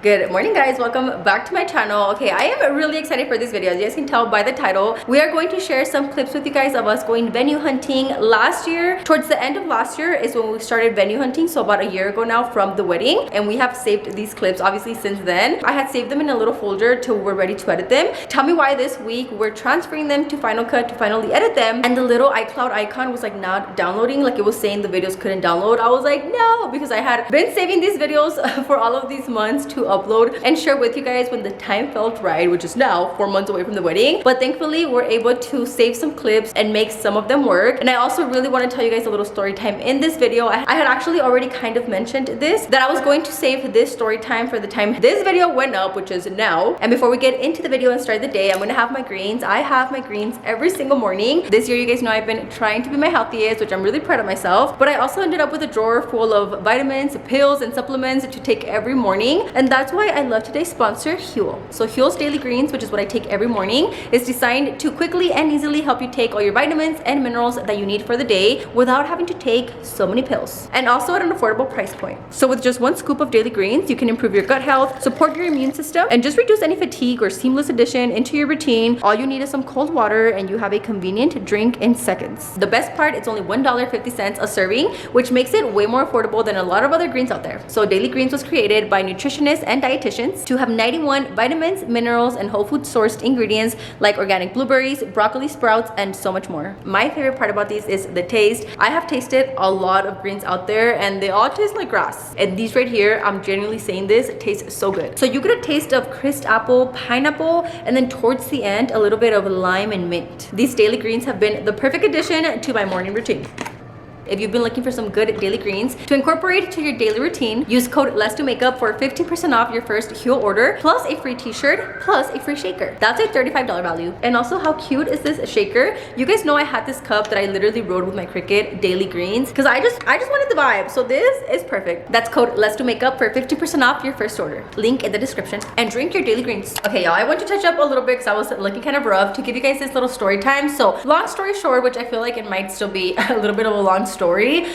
Good morning guys, welcome back to my channel. Okay, I am really excited for this video. As you guys can tell by the title, we are going to share some clips with you guys of us going venue hunting last year. Towards the end of last year is when we started venue hunting, so about a year ago now from the wedding, and we have saved these clips obviously since then. I had saved them in a little folder till we're ready to edit them. Tell me why this week we're transferring them to Final Cut to finally edit them, and the little iCloud icon was like not downloading, like it was saying the videos couldn't download. I was like no, because I had been saving these videos for all of these months to upload and share with you guys when the time felt right, which is now 4 months away from the wedding. But thankfully we're able to save some clips and make some of them work. And I also really want to tell you guys a little story time in this video. I had actually already kind of mentioned this, that I was going to save this story time for the time this video went up, which is now. And before we get into the video and start the day, I'm going to have my greens. I have my greens every single morning. This year, you guys know I've been trying to be my healthiest, which I'm really proud of myself. But I also ended up with a drawer full of vitamins, pills, and supplements to take every morning. And that's why I love today's sponsor, Huel. So Huel's Daily Greens, which is what I take every morning, is designed to quickly and easily help you take all your vitamins and minerals that you need for the day without having to take so many pills. And also at an affordable price point. So with just 1 scoop of Daily Greens, you can improve your gut health, support your immune system, and just reduce any fatigue or seamless addition into your routine. All you need is some cold water and you have a convenient drink in seconds. The best part, it's only $1.50 a serving, which makes it way more affordable than a lot of other greens out there. So Daily Greens was created by nutritionists and dietitians to have 91 vitamins, minerals, and whole food sourced ingredients like organic blueberries, broccoli sprouts, and so much more. My favorite part about these is the taste. I have tasted a lot of greens out there and they all taste like grass. And these right here, I'm genuinely saying this, taste so good. So you get a taste of crisp apple, pineapple, and then towards the end, a little bit of lime and mint. These Daily Greens have been the perfect addition to my morning routine. If you've been looking for some good daily greens to incorporate to your daily routine, use code LET'SDoMakeup for 15% off your first Huel order, plus a free t-shirt, plus a free shaker. That's a $35 value. And also, how cute is this shaker? You guys know I had this cup that I literally rode with my Cricut Daily Greens because I just wanted the vibe. So this is perfect. That's code LET'SDoMakeup for 50% off your first order. Link in the description. And drink your daily greens. Okay, y'all, I want to touch up a little bit because I was looking kind of rough to give you guys this little story time. So long story short, which I feel like it might still be a little bit of a long story,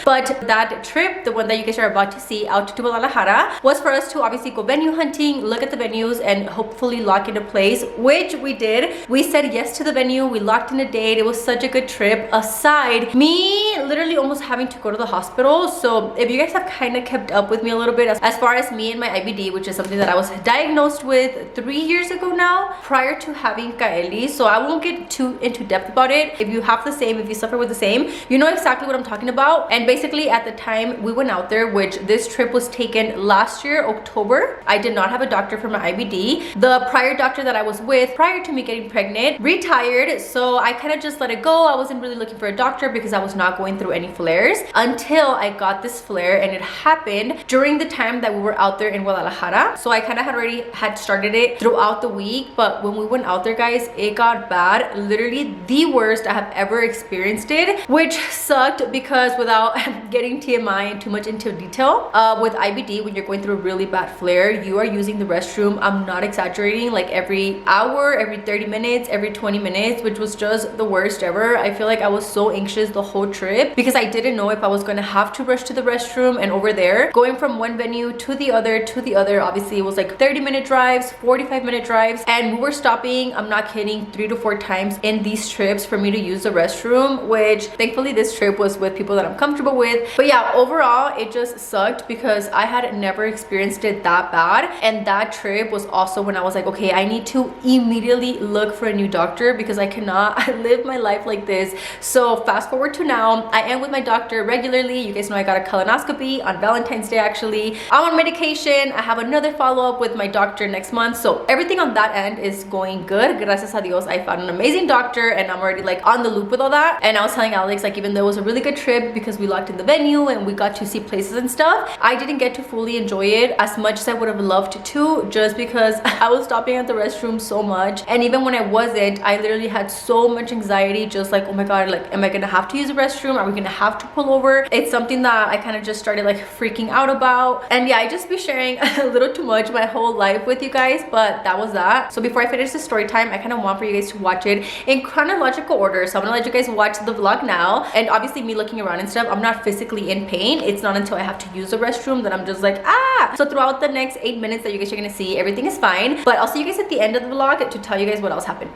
but that trip, the one that you guys are about to see out to Guadalajara, was for us to obviously go venue hunting, look at the venues, and hopefully lock in a place, which we did. We said yes to the venue, we locked in a date. It was such a good trip, aside me literally almost having to go to the hospital. So if you guys have kind of kept up with me a little bit as far as me and my IBD, which is something that I was diagnosed with 3 years ago now, prior to having Kaeli, so I won't get too into depth about it. If you have the same, if you suffer with the same, you know exactly what I'm talking about. And basically at the time we went out there, which this trip was taken last year, October, I did not have a doctor for my IBD. The prior doctor that I was with prior to me getting pregnant retired, so I kind of just let it go. I wasn't really looking for a doctor because I was not going through any flares until I got this flare, and it happened during the time that we were out there in Guadalajara. So I kind of had started it throughout the week, but when we went out there, guys, it got bad. Literally the worst I have ever experienced it, which sucked because without getting TMI and too much into detail, with IBD, when you're going through a really bad flare, you are using the restroom, I'm not exaggerating, like every hour, every 30 minutes, every 20 minutes, which was just the worst ever. I feel like I was so anxious the whole trip because I didn't know if I was going to have to rush to the restroom. And over there, going from one venue to the other, obviously it was like 30-minute drives, 45-minute drives, and we were stopping, I'm not kidding, 3 to 4 times in these trips for me to use the restroom, which thankfully this trip was with people that I'm comfortable with. But yeah, overall it just sucked because I had never experienced it that bad. And that trip was also when I was like, okay, I need to immediately look for a new doctor because I cannot live my life like this. So fast forward to now, I am with my doctor regularly. You guys know I got a colonoscopy on Valentine's Day. Actually, I'm on medication. I have another follow-up with my doctor next month, so everything on that end is going good. Gracias a Dios, I found an amazing doctor and I'm already like on the loop with all that. And I was telling Alex, like, even though it was a really good trip because we locked in the venue and we got to see places and stuff, I didn't get to fully enjoy it as much as I would have loved to, just because I was stopping at the restroom so much. And even when I wasn't, I literally had so much anxiety, just like, oh my god, like, am I gonna have to use the restroom? Are we gonna have to pull over? It's something that I kind of just started like freaking out about. And yeah, I just be sharing a little too much my whole life with you guys, but that was that. So before I finish the story time, I kind of want for you guys to watch it in chronological order. So I'm gonna let you guys watch the vlog now, and obviously me looking around and stuff, I'm not physically in pain. It's not until I have to use the restroom that I'm just like, ah. So throughout the next 8 minutes that you guys are gonna see, everything is fine. But I'll see you guys at the end of the vlog to tell you guys what else happened.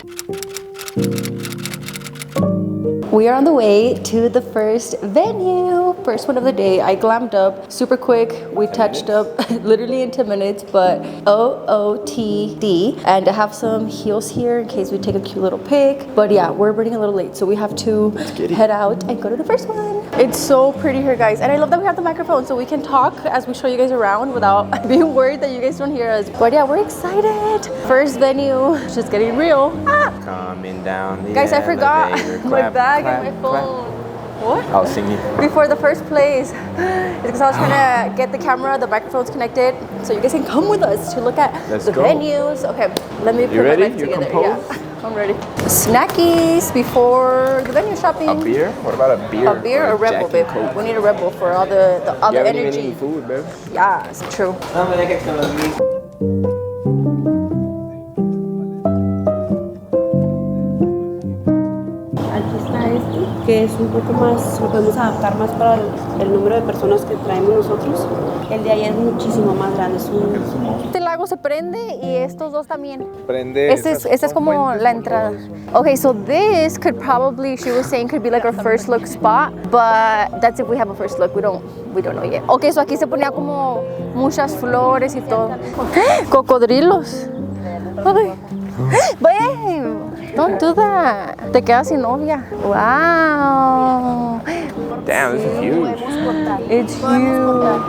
We are on the way to the first venue. First one of the day. I glammed up super quick. We touched up literally in 10 minutes, but OOTD. And I have some heels here in case we take a cute little pic. But yeah, we're running a little late, so we have to head out and go to the first one. It's so pretty here, guys. And I love that we have the microphone so we can talk as we show you guys around without being worried that you guys don't hear us. But yeah, we're excited. First venue, just getting real. Ah! Coming down the Guys, I forgot my bag clap, and my phone. What? I was singing. Before the first place. It's because I was trying to get the camera, the microphone's connected, so you guys can come with us to look at the venues. Okay, let me put my life together. Yeah, I'm ready. Snackies before the venue shopping. A beer? What about a beer? A beer or Red Bull, babe? We need a Red Bull for all the energy. Even food, babe. Yeah, it's true. Que es un poco más, lo podemos adaptar más para el número de personas que traemos nosotros. El de allá es muchísimo más grande. Este lago se prende y estos dos también. Prende. Esta es como la entrada. Okay, so this could probably, she was saying, could be like our first look spot, but that's if we have a first look. We don't know yet. Okay, so aquí se ponía como muchas flores y todo. Cocodrilos. Okay. Babe, don't do that. Te quedas sin novia. Wow. Damn, this is huge. It's huge.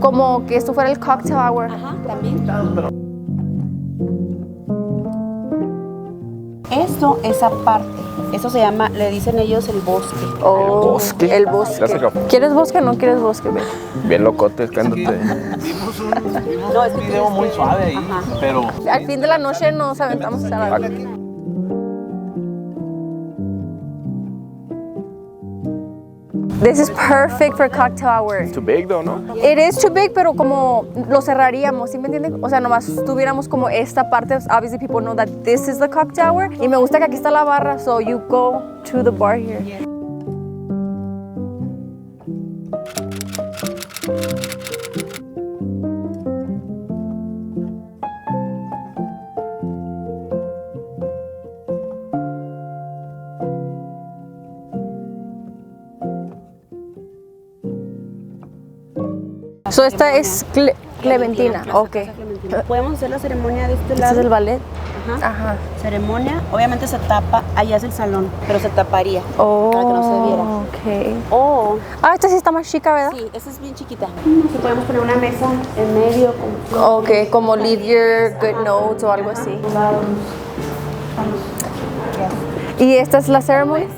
Como que esto fuera el cocktail hour. Ajá, también. Esto es aparte. Eso se llama, le dicen ellos el bosque. Oh, el bosque. ¿Quieres bosque o no quieres bosque? Bien locote, cándote. Vimos un video muy suave ahí, pero... Al fin de la noche nos aventamos a la This is perfect for cocktail hour. It's too big though, no? It is too big, pero como lo cerraríamos, ¿sí me entienden? O sea, nomás tuviéramos como esta parte. Obviously, people know that this is the cocktail hour. Y me gusta que aquí está la barra, so you go to the bar here. Yeah. So esta es Clementina, ok. Podemos hacer la ceremonia de este lado. ¿Este es el ballet? Ajá. Ajá. Ceremonia, obviamente se tapa, allá es el salón, pero se taparía para que no se viera. Ok. Oh. Ah, esta sí está más chica, ¿verdad? Sí, esta es bien chiquita. Si podemos poner una mesa en medio. Ok, como leave your good notes o algo así. ¿Y esta es la ceremonia?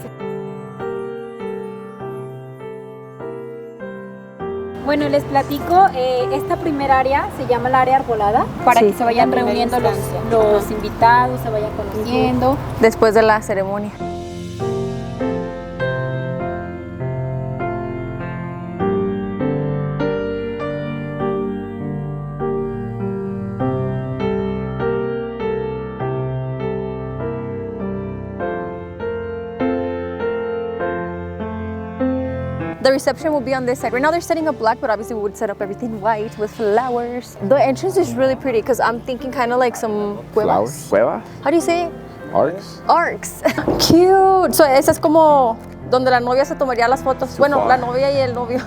Bueno, les platico, esta primera área se llama el área arbolada, para que se vayan reuniendo los invitados, se vayan conociendo. Después de la ceremonia. The reception will be on this side. Right now they're setting up black, but obviously we would set up everything white with flowers. The entrance is really pretty because I'm thinking kind of like some cuevas. Flowers? Cueva? How do you say it? Arcs? Arcs. Cute. So esa es como donde la novia se tomaría las fotos. Bueno, la novia y el novio.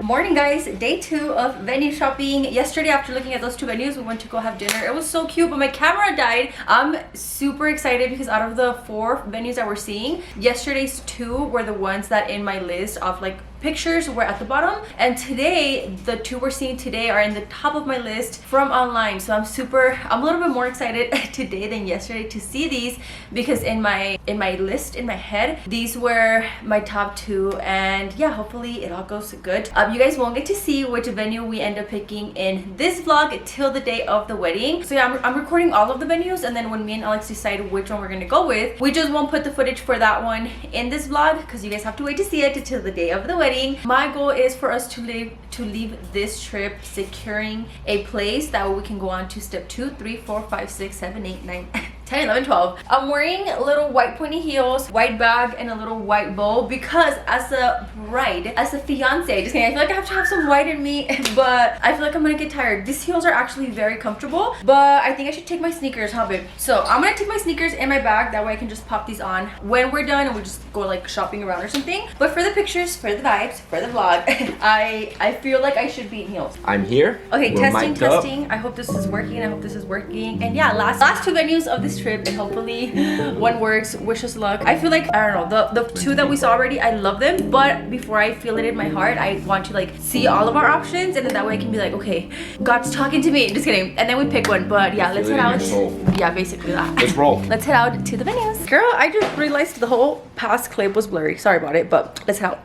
Morning guys, day 2 of venue shopping. Yesterday after looking at those 2 venues, we went to go have dinner. It was so cute, but my camera died. I'm super excited because out of the 4 venues that we're seeing, yesterday's 2 were the ones that in my list of like pictures were at the bottom, and today the two we're seeing today are in the top of my list from online. So I'm a little bit more excited today than yesterday to see these, because in my list in my head these were my top two, and yeah, hopefully it all goes good. You guys won't get to see which venue we end up picking in this vlog till the day of the wedding. So yeah, I'm recording all of the venues, and then when me and Alex decide which one we're gonna go with, we just won't put the footage for that one in this vlog because you guys have to wait to see it till the day of the wedding. My goal is for us to leave this trip securing a place that we can go on to step 2, 3, 4, 5, 6, 7, 8, 9, 10, 11, 12. I'm wearing little white pointy heels, white bag, and a little white bow because as a bride, as a fiance, just kidding, I feel like I have to have some white in me, but I feel like I'm gonna get tired. These heels are actually very comfortable, but I think I should take my sneakers, huh babe? So I'm gonna take my sneakers in my bag, that way I can just pop these on when we're done and we just go like shopping around or something. But for the pictures, for the vibes, for the vlog, I feel like I should be in heels. I'm here. Okay, We're testing, mic'd up. testing. I hope this is working. I hope this is working. And yeah, last two venues of this trip, and hopefully one works. Wish us luck. I feel like, I don't know, the two that we saw already, I love them, but before I feel it in my heart, I want to like see all of our options, and then that way I can be like, okay, God's talking to me. Just kidding. And then we pick one. But yeah, let's Feel head it in out. your soul. Yeah, basically that. Let's roll. Let's head out to the venues. Girl, I just realized the whole past clip was blurry. Sorry about it, but let's head out.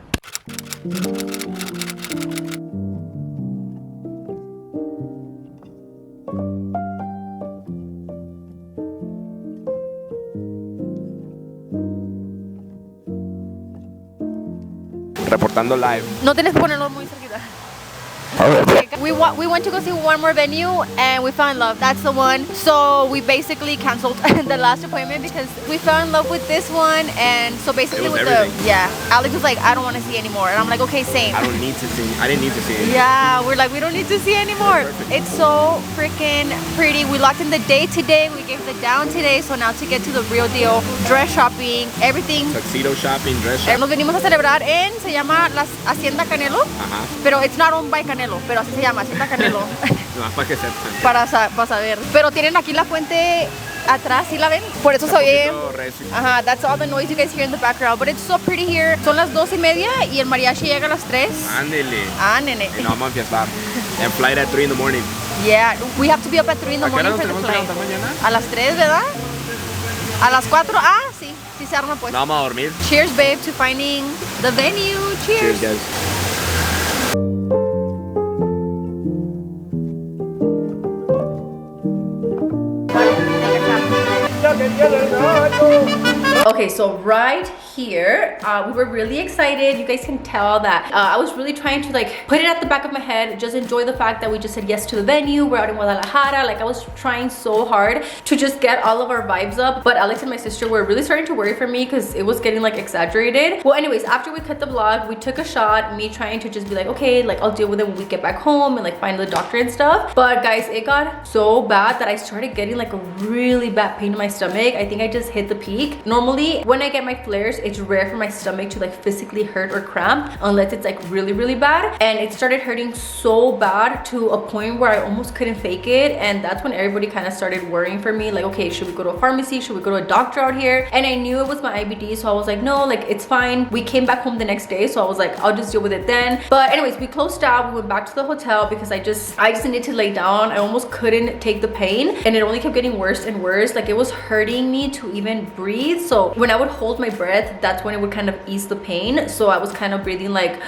Reportando live. No tienes que ponerlo muy cerquita. We went to go see one more venue and we fell in love. That's the one. So we basically canceled the last appointment because we fell in love with this one, and so basically It was with everything. Alex was like, I don't want to see anymore, and I'm like, okay, same. I didn't need to see it. Yeah, we're like, we don't need to see anymore. Perfect. It's so freaking pretty. We locked in the day today. We gave the down today. So now to get to the real deal, dress shopping, everything. Tuxedo shopping, dress shopping. Nos venimos a celebrar en, se llama la Hacienda Canelo, Ajá. pero it's not owned by Canelo, pero así se llama, Hacienda Canelo. Nomás para que sepan. para saber. Pero tienen aquí la fuente atrás, ¿sí la ven? Por eso se oye. Ajá, that's all the noise you guys hear in the background. But it's so pretty here. Son las 2:30 y el mariachi llega a las 3. Ándele. Ah, nene. Y nos vamos a fiestar. And flight at 3 in the morning. Yeah, we have to be up at 3 in the ¿A qué hora morning nos for the tenemos que flight. levantar mañana? A las 3, ¿verdad? A las 4. Ah, sí. Sí se arma pues. No vamos a dormir. Cheers, babe, to finding the venue. Cheers. Cheers, guys. Okay, so right here, we were really excited. You guys can tell that I was really trying to like put it at the back of my head, just enjoy the fact that we just said yes to the venue. We're out in Guadalajara. Like I was trying so hard to just get all of our vibes up, but Alex and my sister were really starting to worry for me because it was getting like exaggerated. Well, anyways, after we cut the vlog, we took a shot, me trying to just be like, okay, like I'll deal with it when we get back home and like find the doctor and stuff. But guys, it got so bad that I started getting like a really bad pain in my stomach. I think I just hit the peak. Normally when I get my flares, it's rare for my stomach to like physically hurt or cramp unless it's like really, really bad. And it started hurting so bad to a point where I almost couldn't fake it. And that's when everybody kind of started worrying for me, like, okay, should we go to a pharmacy? Should we go to a doctor out here? And I knew it was my IBD, so I was like, no, like it's fine. We came back home the next day, so I was like, I'll just deal with it then. But anyways, we closed out. We went back to the hotel because I just needed to lay down. I almost couldn't take the pain, and it only kept getting worse and worse. Like it was hurting me to even breathe. So when I would hold my breath, that's when it would kind of ease the pain. So I was kind of breathing like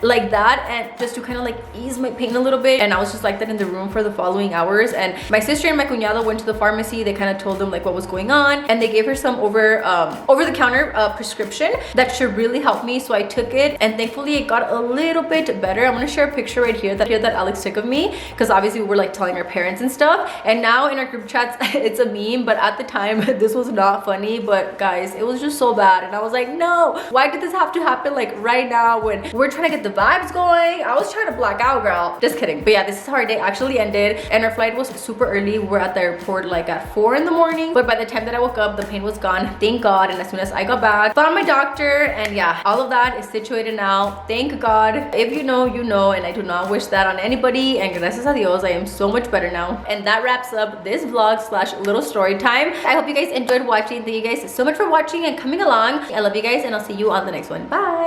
like that, and just to kind of like ease my pain a little bit. And I was just like that in the room for the following hours. And my sister and my cuñado went to the pharmacy. They kind of told them like what was going on, and they gave her some over the counter prescription that should really help me. So I took it, and thankfully it got a little bit better. I'm gonna share a picture right here that Alex took of me, because obviously we were like telling our parents and stuff. And now in our group chats it's a meme, but at the time this was not funny. But guys, it was just so bad, and I was like, no, why did this have to happen like right now when we're trying to get the vibes going. I was trying to black out, girl. Just kidding. But yeah, this is how our day actually ended. And our flight was super early. We were at the airport like at 4 in the morning. But by the time that I woke up, the pain was gone. Thank God. And as soon as I got back, found my doctor. And yeah, all of that is situated now. Thank God. If you know, you know. And I do not wish that on anybody. And gracias a Dios, I am so much better now. And that wraps up this vlog slash little story time. I hope you guys enjoyed watching. Thank you guys so much for watching and coming along. I love you guys and I'll see you on the next one. Bye.